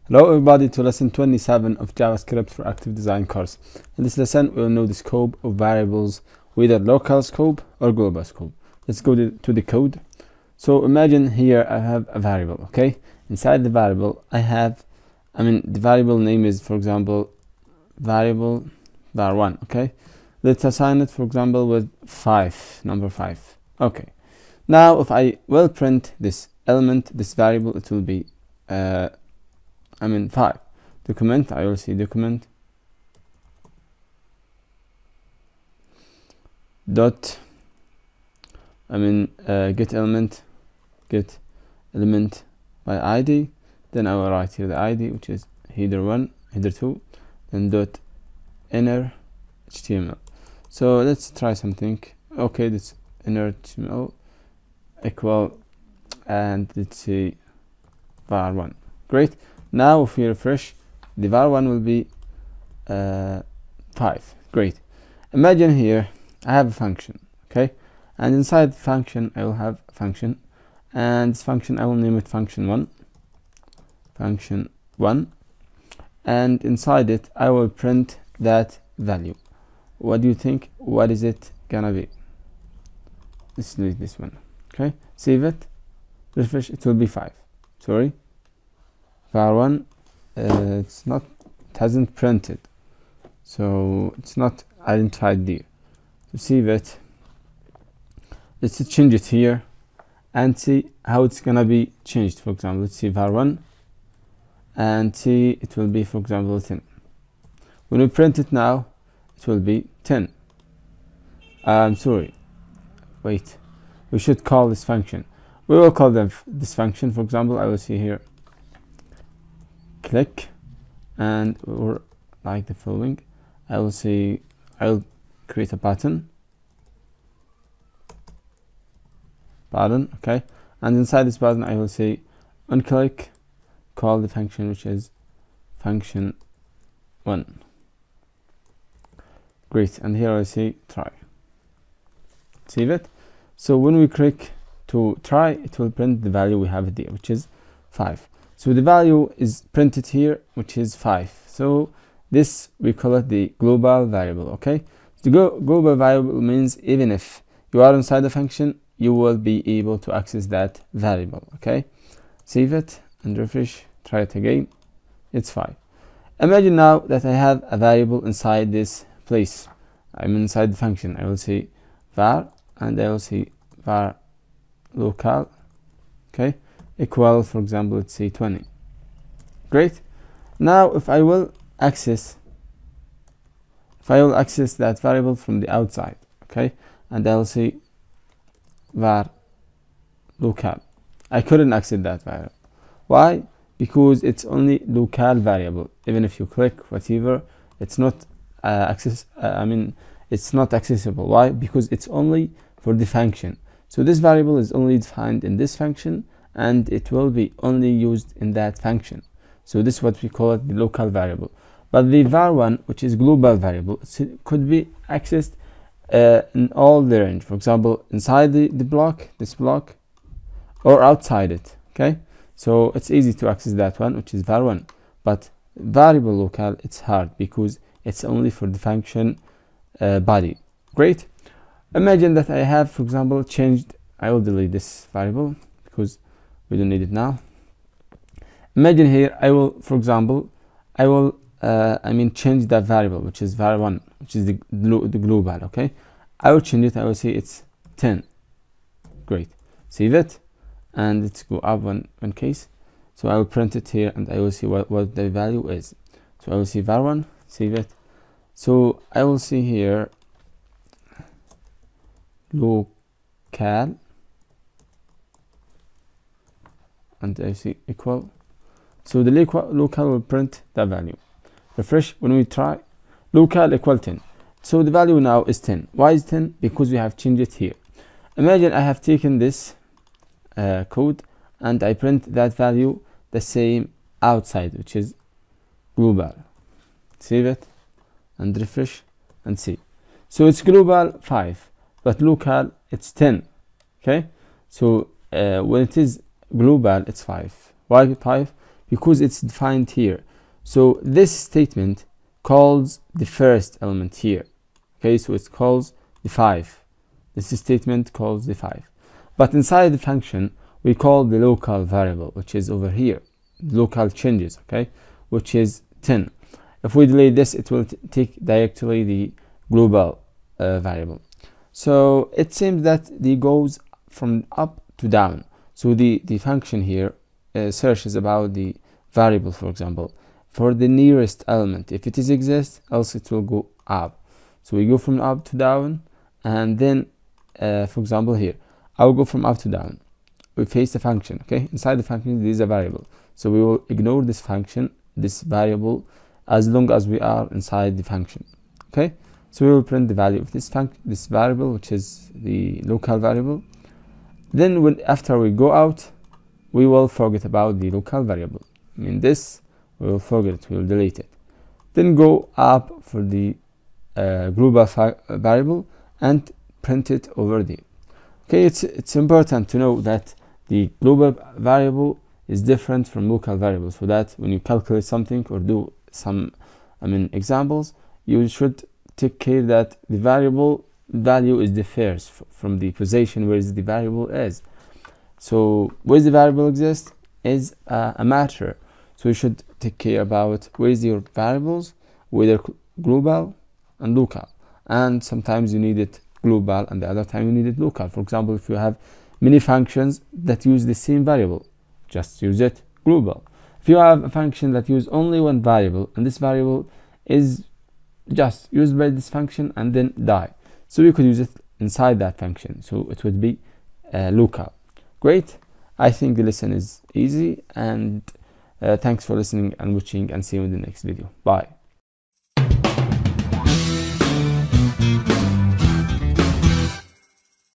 Hello everybody to lesson 27 of JavaScript for Active Design course. In this lesson we will know the scope of variables, whether local scope or global scope. Let's go to the code. So imagine here I have a variable, okay? Inside the variable the variable name is, for example, variable var1, okay? Let's assign it, for example, with number 5. Okay. Now if I will print this element, this variable, it will be 5. Document, I will see document dot get element by ID. Then I will write here the ID, which is header1, header2, then dot inner HTML. So let's try something. Okay, this inner HTML equal, and let's see var1. Great. Now if we refresh, the var1 will be 5. Great. Imagine here I have a function, okay, and inside the function I will have a function, and this function I will name it function1, and inside it I will print that value. What do you think? What is it gonna be? Let's delete this one. Okay, save it, refresh, it will be 5. Sorry, var1 it hasn't printed, so it's not identified there. To save it, let's change it here and see how it's gonna be changed. For example, let's see var1 and see it will be, for example, 10. When we print it now, it will be 10. Sorry, wait, we should call this function. We will call this function. For example, I will see here click, and or like the following. I will create a button, okay, and inside this button I will say on click, call the function which is function1. Great. And here I say try, save it. So when we click to try, it will print the value we have there, which is 5. So the value is printed here, which is 5. So this, we call it the global variable. Okay, the global variable means even if you are inside the function, you will be able to access that variable. Okay, save it and refresh, try it again, it's 5. Imagine now that I have a variable inside this place. I'm inside the function. I will say var, and I will say var local, okay, equal, for example, let's say 20. Great. Now if I will access that variable from the outside, okay, and I will say var local, I couldn't access that variable. Why? Because it's only local variable. Even if you click whatever, it's not it's not accessible. Why? Because it's only for the function. So this variable is only defined in this function, and it will be only used in that function. So this is what we call it, the local variable. But the var1, which is global variable, it could be accessed in all the range. For example, inside this block, or outside it. Okay, so it's easy to access that one, which is var1. But variable local, it's hard because it's only for the function body. Great. Imagine that I have, for example, changed. I will delete this variable because we don't need it now. Imagine here I will, for example, change that variable, which is var1, which is the global. Okay, I will change it. I will say it's 10. Great. Save it, and let's go up one case. So I will print it here, and I will see what the value is. So I will see var1, save it. So I will see here local, and I see equal. So the local will print the value. Refresh. When we try, local equal 10. So the value now is 10. Why is 10? Because we have changed it here. Imagine I have taken this code and I print that value the same outside, which is global. Save it and refresh and see. So it's global 5, but local it's 10. Okay, so when it is global it's 5. Why 5? because it's defined here. So this statement calls the first element here. Okay, so it calls the 5. This statement calls the 5. But inside the function, we call the local variable, which is over here, local changes, okay, which is 10. If we delete this, it will take directly the global variable. So it seems that it goes from up to down. So the function here searches about the variable, for example, for the nearest element. If it exists, else it will go up. So we go from up to down, and then for example here, I will go from up to down. We face the function, okay? Inside the function, there is a variable. So we will ignore this function, this variable, as long as we are inside the function, okay? So we will print the value of this variable, which is the local variable. Then after we go out, we will forget about the local variable. I mean this, we will forget it, we will delete it. Then go up for the global variable and print it over there. Okay, it's important to know that the global variable is different from local variable, so that when you calculate something or do some examples, you should take care that the variable value is differs from the position where the variable is. So where the variable exists is a matter, so you should take care about where is your variables, whether global and local, and sometimes you need it global and the other time you need it local. For example, if you have many functions that use the same variable, just use it global. If you have a function that uses only one variable and this variable is just used by this function and then die, so you could use it inside that function, so it would be local. Great, I think the lesson is easy, and thanks for listening and watching, and see you in the next video. Bye.